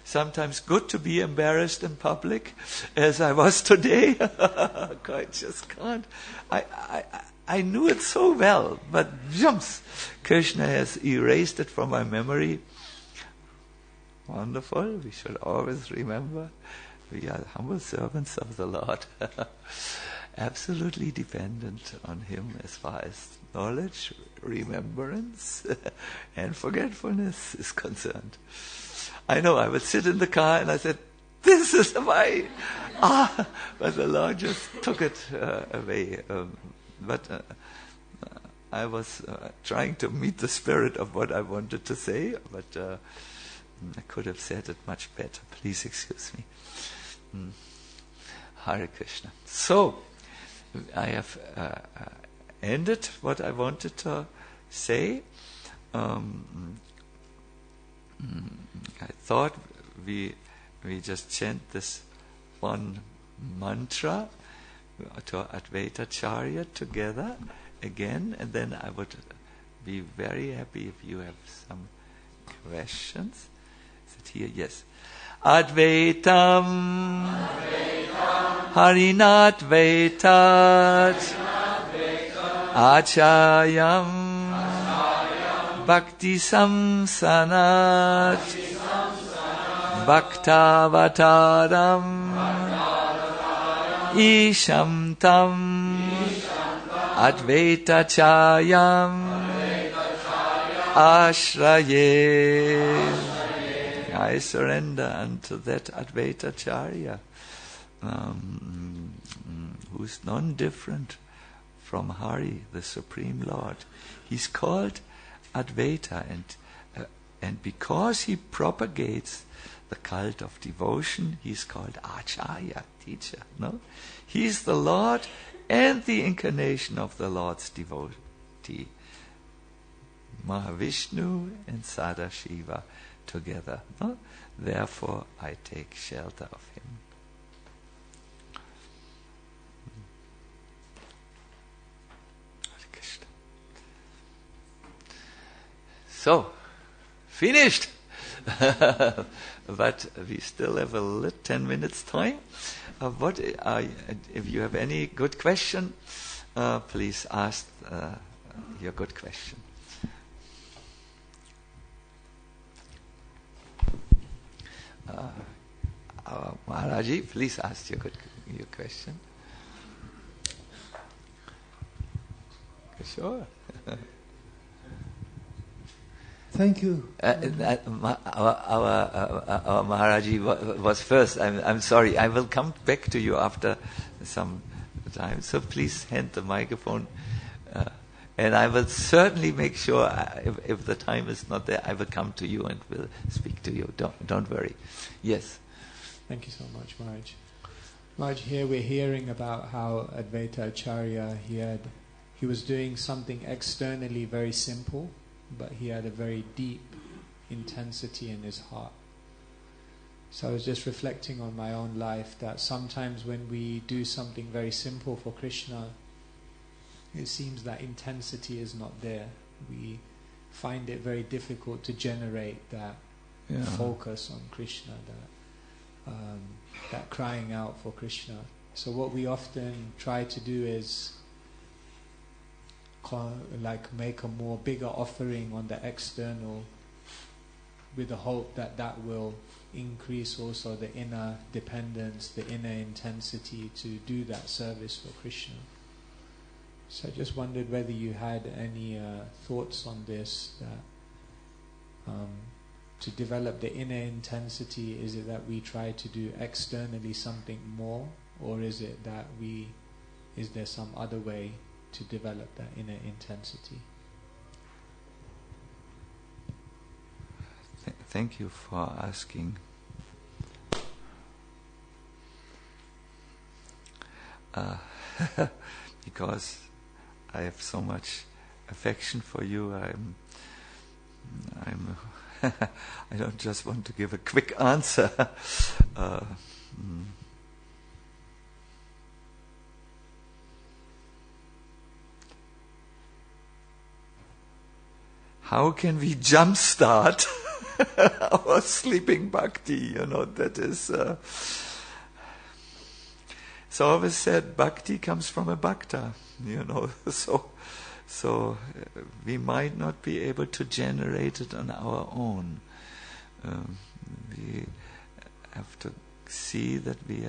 sometimes good to be embarrassed in public, as I was today. I just can't. I knew it so well, but Krishna has erased it from my memory. Wonderful. We should always remember we are humble servants of the Lord, absolutely dependent on Him as far as knowledge, remembrance, and forgetfulness is concerned. I know, I would sit in the car and I said, this is my... but the Lord just took it away. But I was trying to meet the spirit of what I wanted to say, but I could have said it much better. Please excuse me. Hare Krishna. So, I have ended what I wanted to say. I thought we just chant this one mantra to Advaita Acharya together again, and then I would be very happy if you have some questions. Is it here? Yes. Advaitam, Harinadvaitat, Acharyam, Bhakti Samsanat, Bhaktavataram, Isham Tam, Advaita Acharyam, Ashraye. I surrender unto that Advaita Acharya, who's non-different from Hari, the Supreme Lord. He's called Advaita, and because he propagates the cult of devotion, he's called Acharya, teacher. No, he's the Lord and the incarnation of the Lord's devotee, Mahavishnu and Sadashiva together. No? Therefore, I take shelter of him. So, finished. But we still have 10 minutes time. If you have any good question, please ask your good question. Maharaji, please ask your question. Sure. Thank you. Our Maharaji was first. I'm sorry. I will come back to you after some time. So please hand the microphone. And I will certainly make sure, if the time is not there, I will come to you and will speak to you. Don't worry. Yes. Thank you so much, Maharaj. Maharaj, here we're hearing about how Advaita Acharya, he was doing something externally very simple, but he had a very deep intensity in his heart. So I was just reflecting on my own life that sometimes when we do something very simple for Krishna, it seems that intensity is not there. We find it very difficult to generate that focus on Krishna, that crying out for Krishna. So what we often try to do is make a more bigger offering on the external, with the hope that will increase also the inner dependence, the inner intensity to do that service for Krishna. So I just wondered whether you had any thoughts on this, that to develop the inner intensity, is it that we try to do externally something more, or is it that is there some other way to develop that inner intensity? Thank you for asking. Because I have so much affection for you, I don't just want to give a quick answer. How can we jumpstart our sleeping bhakti? That is. So I always said bhakti comes from a bhakta. So we might not be able to generate it on our own. We have to see that we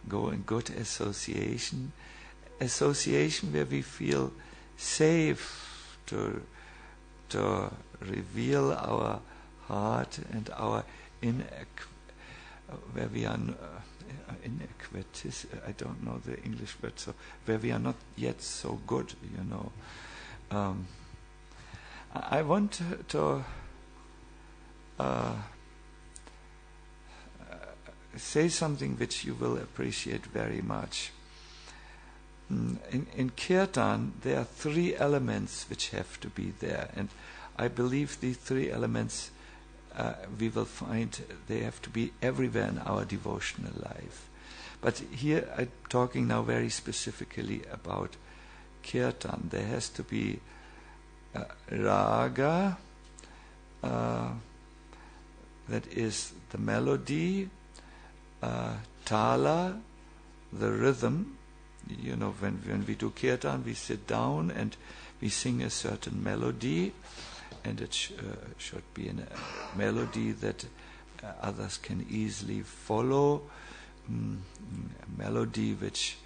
go in good association where we feel safe to reveal our heart and our where we are inequities. I don't know the English word. So where we are not yet so good, I want to say something which you will appreciate very much. In kirtan, there are 3 elements which have to be there, and I believe these 3 elements we will find they have to be everywhere in our devotional life. But here I'm talking now very specifically about kirtan. There has to be raga, that is the melody, tala, the rhythm. You know, when we do kirtan, we sit down and we sing a certain melody, and it should be a melody that others can easily follow, a melody which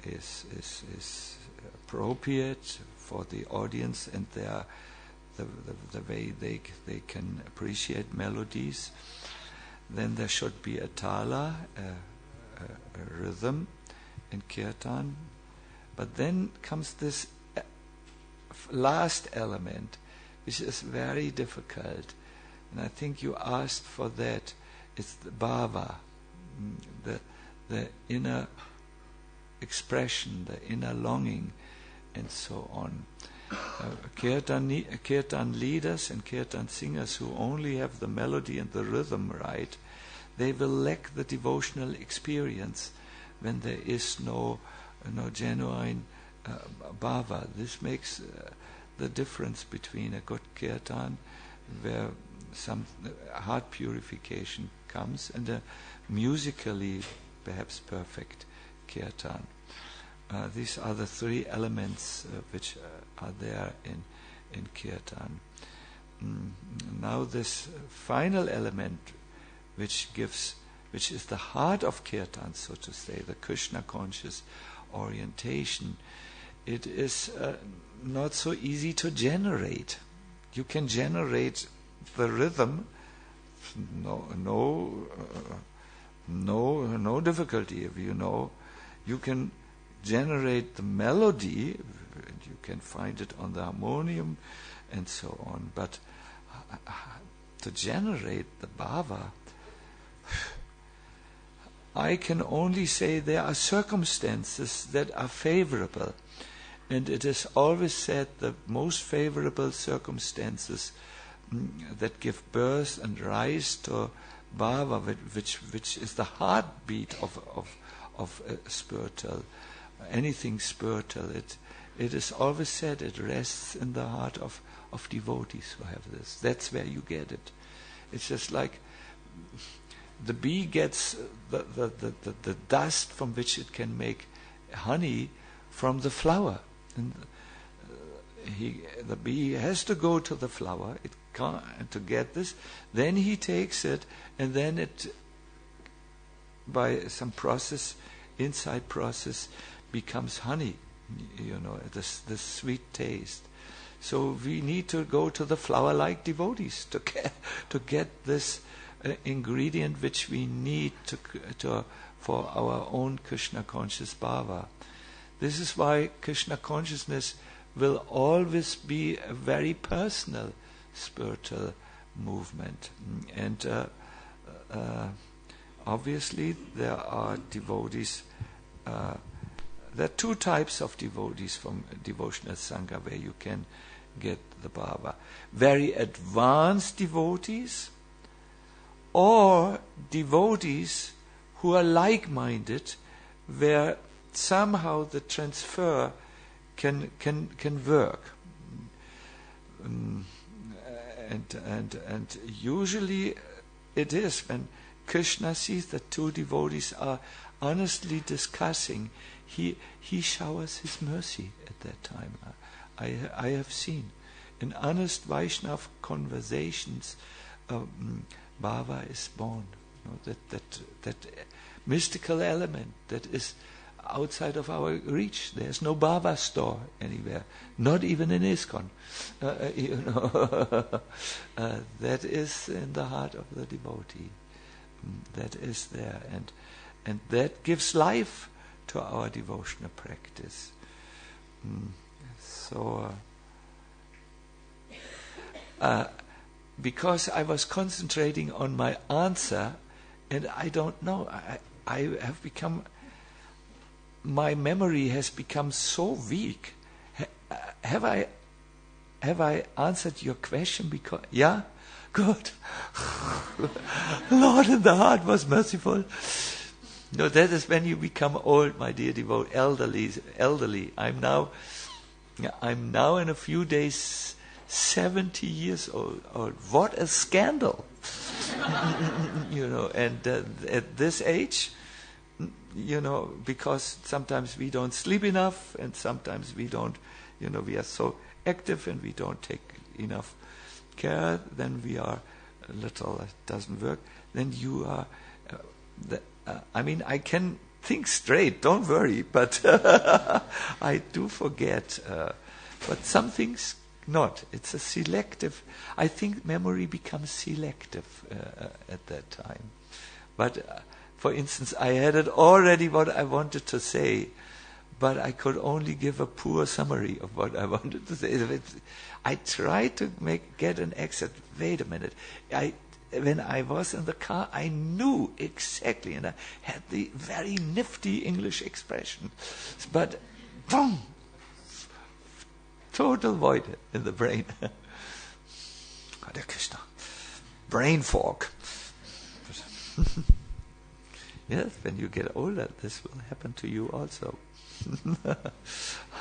is appropriate for the audience and the way they can appreciate melodies. Then there should be a tala, a rhythm in kirtan. But then comes this last element, which is very difficult, and I think you asked for that. It's the bhava, the inner expression, the inner longing, and so on. Kirtan leaders and kirtan singers who only have the melody and the rhythm right, they will lack the devotional experience when there is no genuine bhava. This makes the difference between a good kirtan, where some heart purification comes, and a musically perhaps perfect kirtan. These are the 3 elements which are there in kirtan. Now this final element, which is the heart of kirtan, so to say, the Krishna conscious orientation, it is not so easy to generate. You can generate the rhythm, no difficulty. If you can generate the melody, and you can find it on the harmonium and so on. But to generate the bhava, I can only say there are circumstances that are favorable. And it is always said the most favorable circumstances that give birth and rise to bhava, which is the heartbeat of spiritual, anything spiritual. It is always said it rests in the heart of devotees who have this. That's where you get it. It's just like the bee gets the dust from which it can make honey from the flower. And the bee has to go to the flower to get this. Then he takes it, and then it, by some process, inside process, becomes honey. This sweet taste. So we need to go to the flower like devotees to get this ingredient which we need for our own Krishna conscious bhava. This is why Krishna consciousness will always be a very personal spiritual movement. And obviously there are devotees, there are 2 types of devotees from devotional sangha where you can get the bhava. Very advanced devotees, or devotees who are like-minded, where somehow the transfer can work. And usually it is when Krishna sees that 2 devotees are honestly discussing, he showers his mercy at that time. I have seen in honest Vaishnava conversations, bhava is born. That mystical element that is outside of our reach. There's no bhava store anywhere, not even in ISKCON. That is in the heart of the devotee. That is there, and that gives life to our devotional practice. Because I was concentrating on my answer And I don't know. I have become. My memory has become so weak. Have I answered your question? Because yeah, good. Lord in the heart was merciful. No, that is when you become old, my dear devotee, elderly. I'm now in a few days 70 years old. What a scandal! And at this age, because sometimes we don't sleep enough, and sometimes we don't, we are so active and we don't take enough care, then we are a little, it doesn't work, then you are, I can think straight, don't worry, but I do forget, but some things not. It's a selective, I think memory becomes selective at that time. But for instance, I had it already what I wanted to say, but I could only give a poor summary of what I wanted to say. I tried to get an exit. Wait a minute. When I was in the car, I knew exactly, and I had the very nifty English expression. But, boom! Total void in the brain. Hare Krishna. Brain fog. Yes, when you get older, this will happen to you also.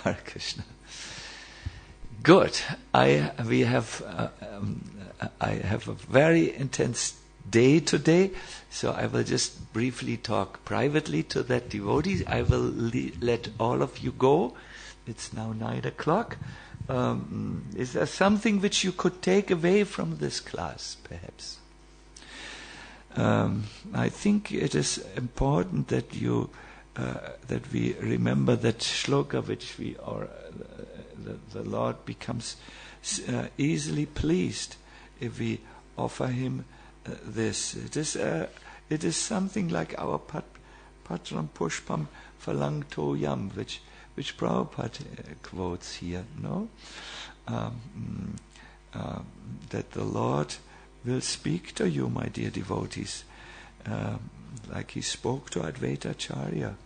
Hare Krishna. Good. I have a very intense day today, so I will just briefly talk privately to that devotee. I will let all of you go. It's now 9:00. Is there something which you could take away from this class, perhaps? I think it is important that that we remember that shloka which the Lord becomes easily pleased if we offer Him this. It is something like our Patram Pushpam Phalangto Yam, which Prabhupada quotes here, no? That the Lord will speak to you, my dear devotees, like He spoke to Advaita Acharya.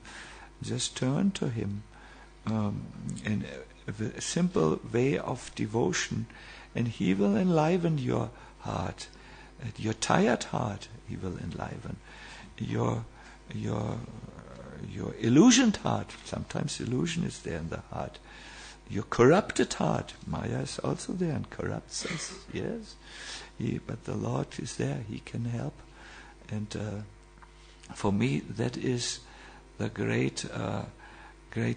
Just turn to Him in a simple way of devotion, and He will enliven your heart, your tired heart. He will enliven your illusioned heart. Sometimes illusion is there in the heart. Your corrupted heart, Maya is also there and corrupts us. Yes. But the Lord is there, He can help. And for me, that is the great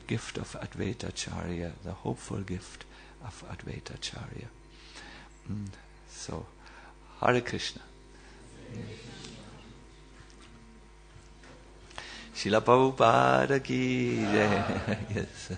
gift of Advaita Acharya, the hopeful gift of Advaita Acharya. So, Hare Krishna. Srila Prabhupada ki jai. Yes.